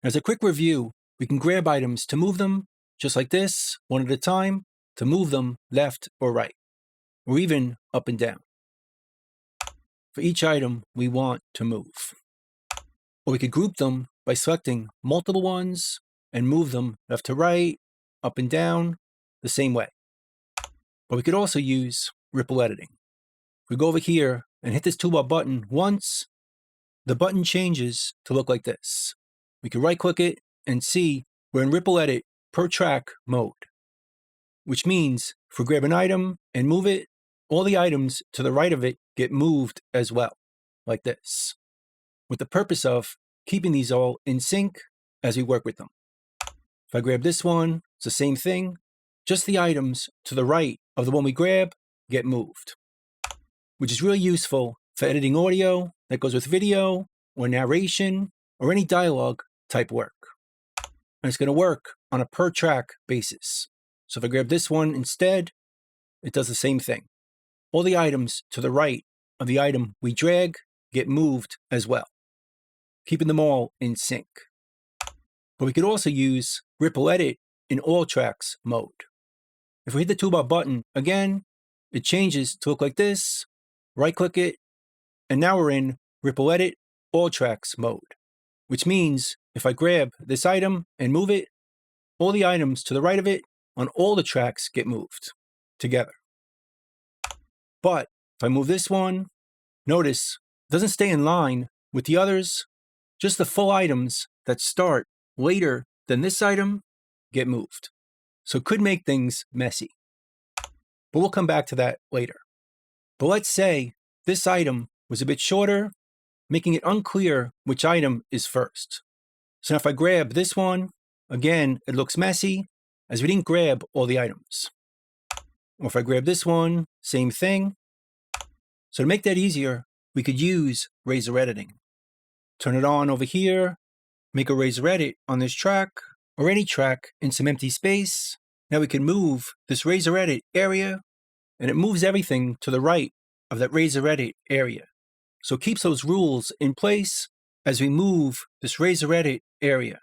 As a quick review, we can grab items to move them, just like this, one at a time, to move them left or right, or even up and down, for each item we want to move. Or we could group them by selecting multiple ones and move them left to right, up and down, the same way. But we could also use ripple editing. If we go over here and hit this toolbar button once, the button changes to look like this. We can right-click it and see we're in ripple edit per track mode, which means if we grab an item and move it, all the items to the right of it get moved as well, like this, with the purpose of keeping these all in sync as we work with them. If I grab this one, it's the same thing, just the items to the right of the one we grab get moved, which is really useful for editing audio that goes with video or narration or any dialogue type work. And it's going to work on a per track basis. So if I grab this one instead, it does the same thing. All the items to the right of the item we drag get moved as well, keeping them all in sync. But we could also use ripple edit in all tracks mode. If we hit the toolbar button again, it changes to look like this, right-click it, and now we're in ripple edit all tracks mode, which means if I grab this item and move it, all the items to the right of it on all the tracks get moved together. But if I move this one, notice it doesn't stay in line with the others, just the full items that start later than this item get moved. So it could make things messy. But we'll come back to that later. But let's say this item was a bit shorter, making it unclear which item is first. So now if I grab this one, again, it looks messy as we didn't grab all the items. Or if I grab this one, same thing. So to make that easier, we could use razor editing. Turn it on over here, make a razor edit on this track or any track in some empty space. Now we can move this razor edit area and it moves everything to the right of that razor edit area. So it keeps those rules in place as we move this razor edit area.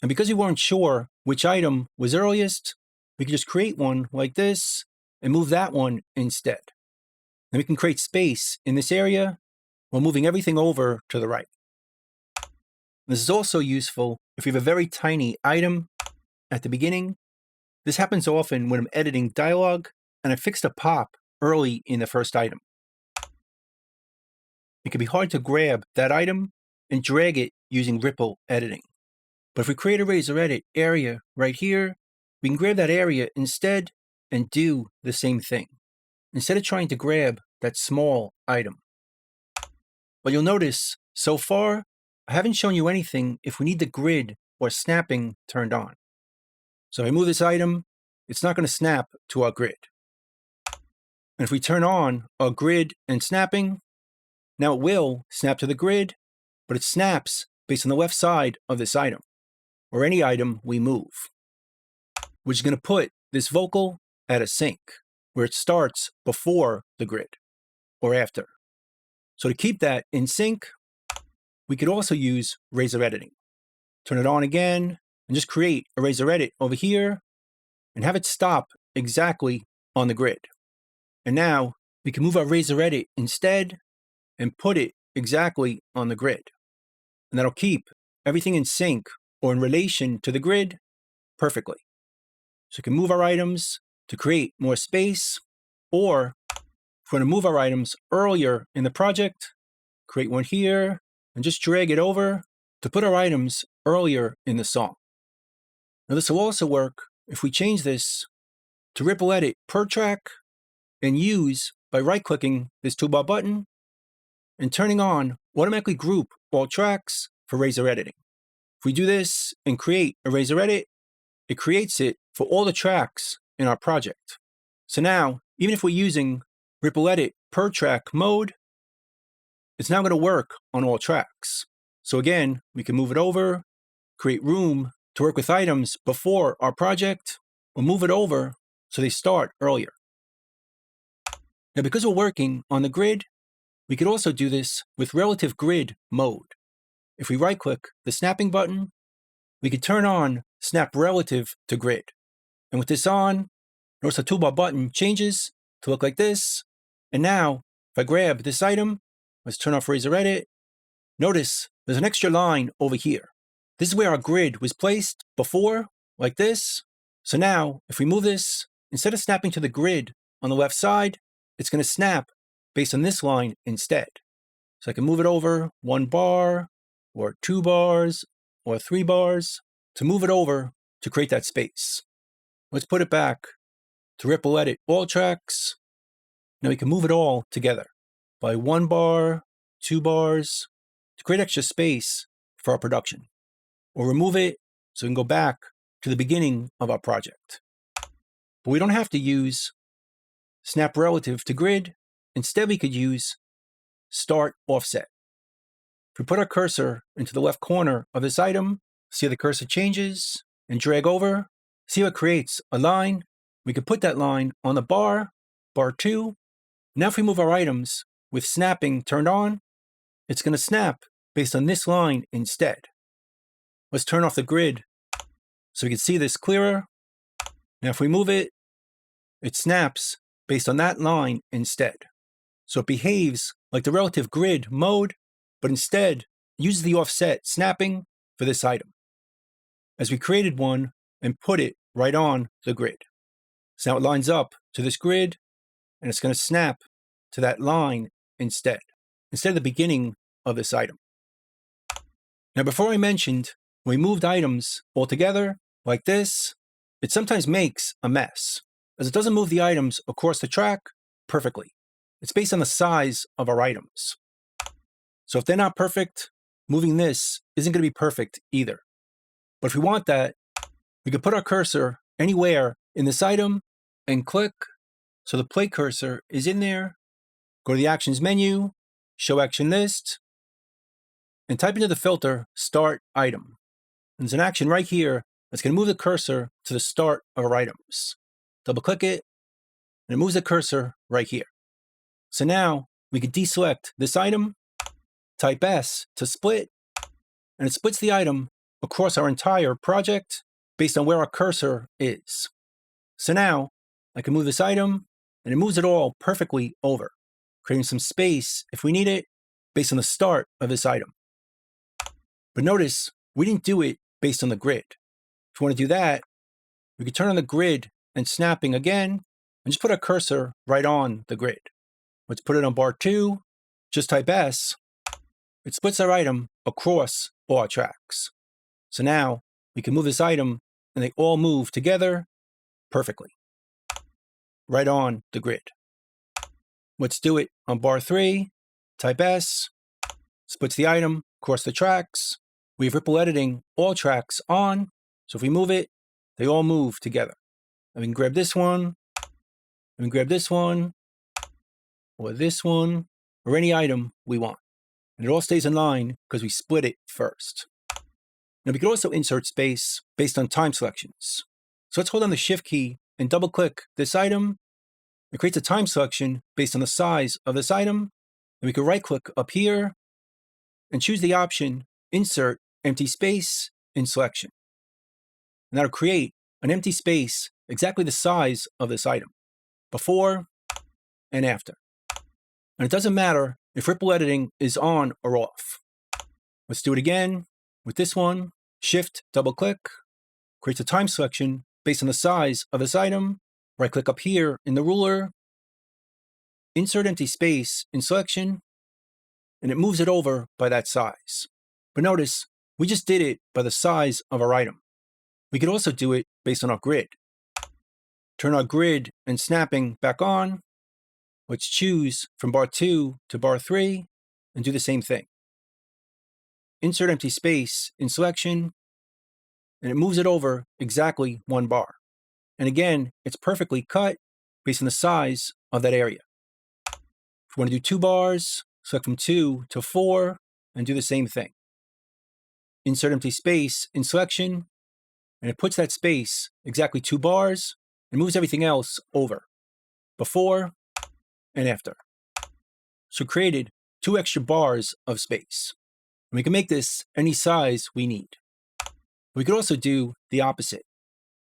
And because we weren't sure which item was earliest, we can just create one like this and move that one instead. Then we can create space in this area while moving everything over to the right. This is also useful if you have a very tiny item at the beginning. This happens often when I'm editing dialogue and I fixed a pop early in the first item. It can be hard to grab that item and drag it using ripple editing. But if we create a razor edit area right here, we can grab that area instead and do the same thing, instead of trying to grab that small item. But you'll notice, so far, I haven't shown you anything if we need the grid or snapping turned on. So if I move this item, it's not going to snap to our grid. And if we turn on our grid and snapping, now it will snap to the grid, but it snaps based on the left side of this item, or any item we move, which is going to put this vocal at a sync, where it starts before the grid, or after. So to keep that in sync, we could also use razor editing. Turn it on again, and just create a razor edit over here, and have it stop exactly on the grid. And now, we can move our razor edit instead, and put it exactly on the grid. And that'll keep everything in sync, or in relation to the grid, perfectly. So we can move our items to create more space, or if we want to move our items earlier in the project, create one here, and just drag it over to put our items earlier in the song. Now this will also work if we change this to ripple edit per track and use by right-clicking this toolbar button and turning on automatically group all tracks for razor editing. If we do this and create a razor edit, it creates it for all the tracks in our project. So now, even if we're using ripple edit per track mode, it's now going to work on all tracks. So again, we can move it over, create room to work with items before our project, or move it over so they start earlier. Now, because we're working on the grid, we could also do this with relative grid mode. if we right-click the snapping button, we can turn on Snap Relative to Grid. And with this on, notice the toolbar button changes to look like this. And now, if I grab this item, let's turn off Razor Edit, notice there's an extra line over here. This is where our grid was placed before, like this. So now, if we move this, instead of snapping to the grid on the left side, it's going to snap based on this line instead. So I can move it over 1 bar, or 2 bars, or 3 bars, to move it over to create that space. Let's put it back to Ripple Edit all tracks. Now we can move it all together by 1 bar, 2 bars, to create extra space for our production. Or remove it so we can go back to the beginning of our project. But we don't have to use Snap Relative to Grid. Instead, we could use Start Offset. If we put our cursor into the left corner of this item, see how the cursor changes, and drag over, see how it creates a line. We could put that line on the bar 2. Now if we move our items with snapping turned on, it's going to snap based on this line instead. Let's turn off the grid so we can see this clearer. Now if we move it, it snaps based on that line instead. So it behaves like the relative grid mode, but instead uses the offset snapping for this item, as we created one and put it right on the grid. So now it lines up to this grid, and it's going to snap to that line instead of the beginning of this item. Now before I mentioned, when we moved items all together like this, it sometimes makes a mess, as it doesn't move the items across the track perfectly. It's based on the size of our items. So if they're not perfect, moving this isn't going to be perfect either. But if we want that, we could put our cursor anywhere in this item and click so the play cursor is in there. Go to the Actions menu, Show Action List, and type into the filter Start Item. And there's an action right here that's going to move the cursor to the start of our items. Double click it, and it moves the cursor right here. So now we can deselect this item, type S to split, and it splits the item across our entire project based on where our cursor is. So now I can move this item, and it moves it all perfectly over, creating some space if we need it based on the start of this item. But notice we didn't do it based on the grid. If we want to do that, we can turn on the grid and snapping again, and just put our cursor right on the grid. Let's put it on bar 2, just type S. It splits our item across all our tracks. So now we can move this item, and they all move together perfectly, right on the grid. Let's do it on bar 3, type S, splits the item across the tracks. We have ripple editing all tracks on, so if we move it, they all move together. And we can grab this one, and we can grab this one, or any item we want. And it all stays in line because we split it first. Now we can also insert space based on time selections. So let's hold down the Shift key and double click this item. It creates a time selection based on the size of this item. And we can right click up here and choose the option Insert Empty Space in Selection. And that'll create an empty space exactly the size of this item, before and after. And it doesn't matter if ripple editing is on or off. Let's do it again with this one. Shift, double click, creates a time selection based on the size of this item. Right click up here in the ruler, insert empty space in selection, and it moves it over by that size. But notice, we just did it by the size of our item. We could also do it based on our grid. Turn our grid and snapping back on. Let's choose from bar 2 to bar 3 and do the same thing. Insert empty space in selection, and it moves it over exactly 1 bar. And again, it's perfectly cut based on the size of that area. If we want to do 2 bars, select from 2 to 4 and do the same thing. Insert empty space in selection, and it puts that space exactly 2 bars and moves everything else over, before and after. So created 2 extra bars of space. We can make this any size we need. We could also do the opposite.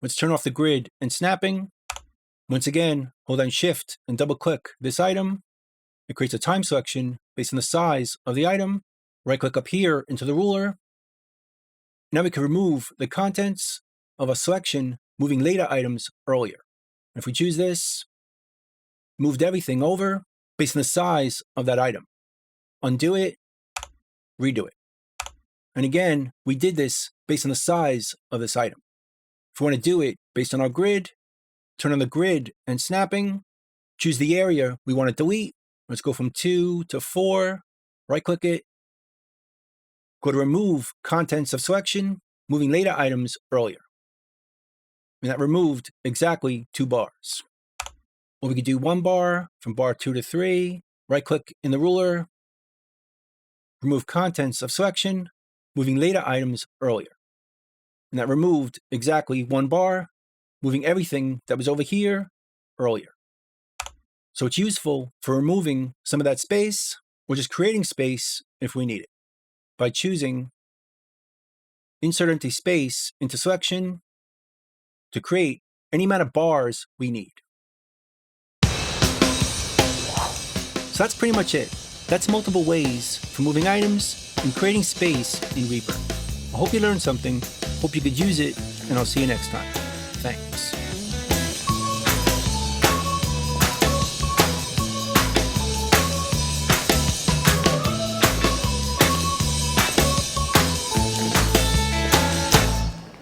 Let's turn off the grid and snapping. Once again, hold down Shift and double click this item. It creates a time selection based on the size of the item. Right click up here into the ruler. Now we can remove the contents of a selection, moving later items earlier. If we choose this, moved everything over based on the size of that item. Undo it, redo it. And again, we did this based on the size of this item. If we want to do it based on our grid, turn on the grid and snapping, choose the area we want to delete. Let's go from 2 to 4, right click it, go to remove contents of selection, moving later items earlier. And that removed exactly 2 bars. Or we could do 1 bar from bar 2 to 3, right click in the ruler, remove contents of selection, moving later items earlier. And that removed exactly 1 bar, moving everything that was over here earlier. So it's useful for removing some of that space or just creating space if we need it by choosing Insert Empty Space into Selection to create any amount of bars we need. So that's pretty much it. That's multiple ways for moving items and creating space in Reaper. I hope you learned something, hope you could use it, and I'll see you next time. Thanks.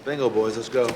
Bingo, boys, let's go.